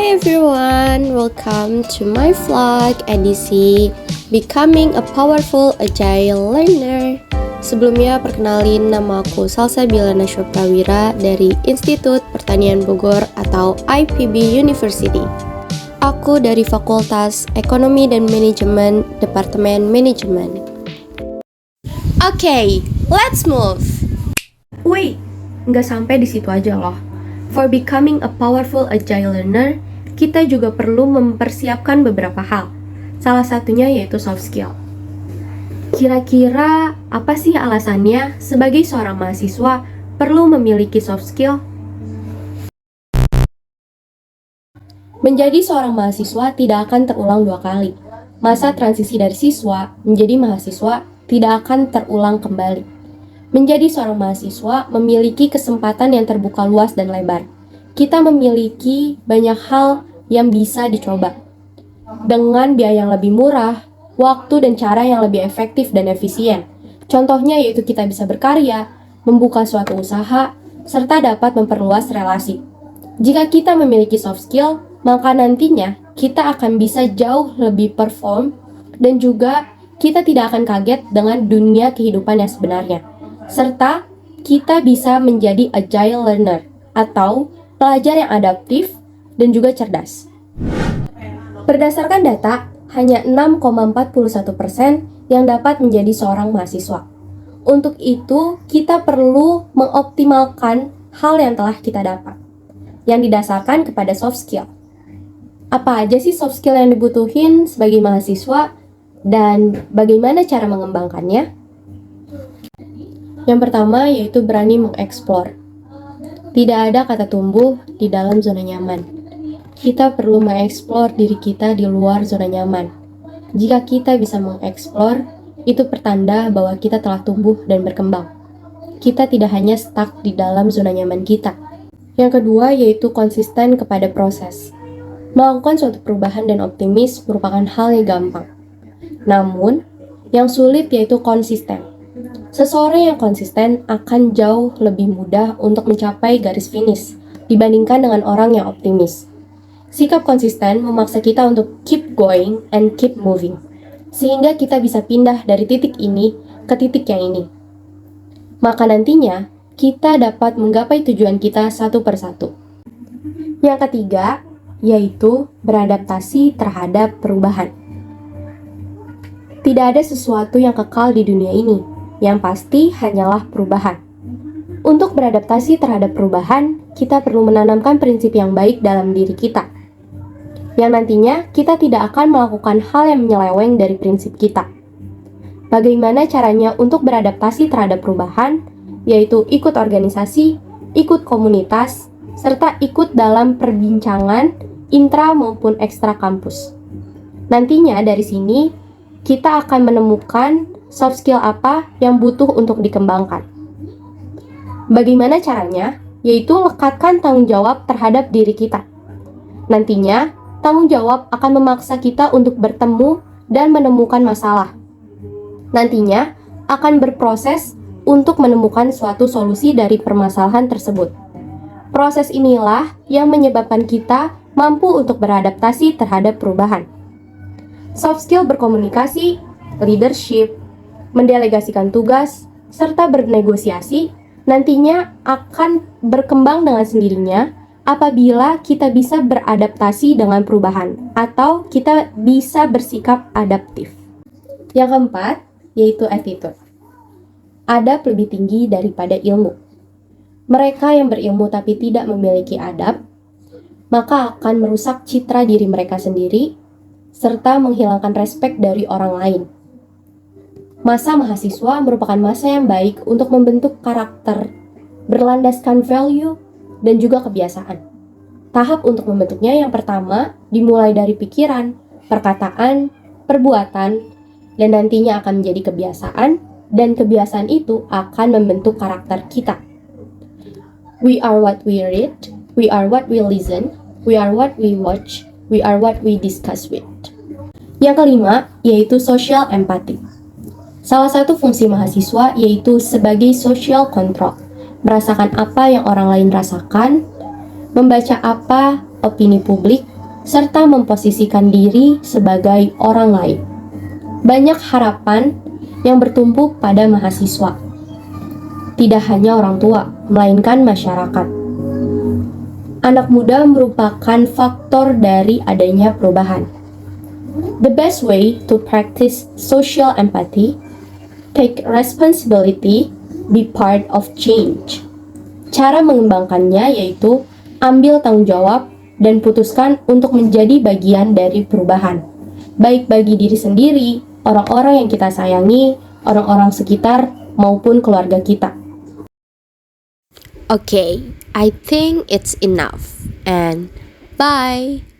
Hi everyone, welcome to my vlog edisi Becoming a Powerful Agile Learner. Sebelumnya perkenalin, nama aku Salsa Bilana Prawira dari Institut Pertanian Bogor atau IPB University. Aku dari Fakultas Ekonomi dan Manajemen, Departemen Manajemen. Okay, let's move. Wait, nggak sampai di situ aja loh. For becoming a powerful agile learner, kita juga perlu mempersiapkan beberapa hal. Salah satunya yaitu soft skill. Kira-kira apa sih alasannya sebagai seorang mahasiswa perlu memiliki soft skill? Menjadi seorang mahasiswa tidak akan terulang dua kali. Masa transisi dari siswa menjadi mahasiswa tidak akan terulang kembali. Menjadi seorang mahasiswa memiliki kesempatan yang terbuka luas dan lebar. Kita memiliki banyak hal yang bisa dicoba. Dengan biaya yang lebih murah, waktu dan cara yang lebih efektif dan efisien. Contohnya yaitu kita bisa berkarya, membuka suatu usaha, serta dapat memperluas relasi. Jika kita memiliki soft skill, maka nantinya kita akan bisa jauh lebih perform dan juga kita tidak akan kaget dengan dunia kehidupan yang sebenarnya. Serta kita bisa menjadi agile learner atau pelajar yang adaptif dan juga cerdas. Berdasarkan data, hanya 6,41% yang dapat menjadi seorang mahasiswa. Untuk itu, kita perlu mengoptimalkan hal yang telah kita dapat, yang didasarkan kepada soft skill. Apa aja sih soft skill yang dibutuhin sebagai mahasiswa dan bagaimana cara mengembangkannya? Yang pertama yaitu berani mengeksplor. Tidak ada kata tumbuh di dalam zona nyaman. Kita perlu mengeksplor diri kita di luar zona nyaman. Jika kita bisa mengeksplor, itu pertanda bahwa kita telah tumbuh dan berkembang. Kita tidak hanya stuck di dalam zona nyaman kita. Yang kedua yaitu konsisten kepada proses. Melakukan suatu perubahan dan optimis merupakan hal yang gampang. Namun, yang sulit yaitu konsisten. Seseorang yang konsisten akan jauh lebih mudah untuk mencapai garis finish dibandingkan dengan orang yang optimis. Sikap konsisten memaksa kita untuk keep going and keep moving, sehingga kita bisa pindah dari titik ini ke titik yang ini. Maka nantinya, kita dapat menggapai tujuan kita satu persatu. Yang ketiga, yaitu beradaptasi terhadap perubahan. Tidak ada sesuatu yang kekal di dunia ini. Yang pasti hanyalah perubahan. Untuk beradaptasi terhadap perubahan, kita perlu menanamkan prinsip yang baik dalam diri kita. Yang nantinya kita tidak akan melakukan hal yang menyeleweng dari prinsip kita. Bagaimana caranya untuk beradaptasi terhadap perubahan? Yaitu ikut organisasi, ikut komunitas, serta ikut dalam perbincangan intra maupun ekstra kampus. Nantinya dari sini, kita akan menemukan soft skill apa yang butuh untuk dikembangkan. Bagaimana caranya? Yaitu lekatkan tanggung jawab terhadap diri kita. Nantinya, tanggung jawab akan memaksa kita untuk bertemu dan menemukan masalah. Nantinya, akan berproses untuk menemukan suatu solusi dari permasalahan tersebut. Proses inilah yang menyebabkan kita mampu untuk beradaptasi terhadap perubahan. Soft skill berkomunikasi, leadership, mendelegasikan tugas, serta bernegosiasi nantinya akan berkembang dengan sendirinya apabila kita bisa beradaptasi dengan perubahan atau kita bisa bersikap adaptif. Yang keempat, yaitu attitude. Adab lebih tinggi daripada ilmu. Mereka yang berilmu tapi tidak memiliki adab, maka akan merusak citra diri mereka sendiri, serta menghilangkan respek dari orang lain. Masa mahasiswa merupakan masa yang baik untuk membentuk karakter, berlandaskan value, dan juga kebiasaan. Tahap untuk membentuknya yang pertama dimulai dari pikiran, perkataan, perbuatan, dan nantinya akan menjadi kebiasaan, dan kebiasaan itu akan membentuk karakter kita. We are what we read, we are what we listen, we are what we watch, we are what we discuss with. Yang kelima, yaitu social empathy. Salah satu fungsi mahasiswa yaitu sebagai social control, merasakan apa yang orang lain rasakan, membaca apa opini publik, serta memposisikan diri sebagai orang lain. Banyak harapan yang bertumpuk pada mahasiswa. Tidak hanya orang tua, melainkan masyarakat. Anak muda merupakan faktor dari adanya perubahan. The best way to practice social empathy, take responsibility, be part of change. Cara mengembangkannya yaitu ambil tanggung jawab dan putuskan untuk menjadi bagian dari perubahan, baik bagi diri sendiri, orang-orang yang kita sayangi, orang-orang sekitar, maupun keluarga kita. Okay, I think it's enough. And bye!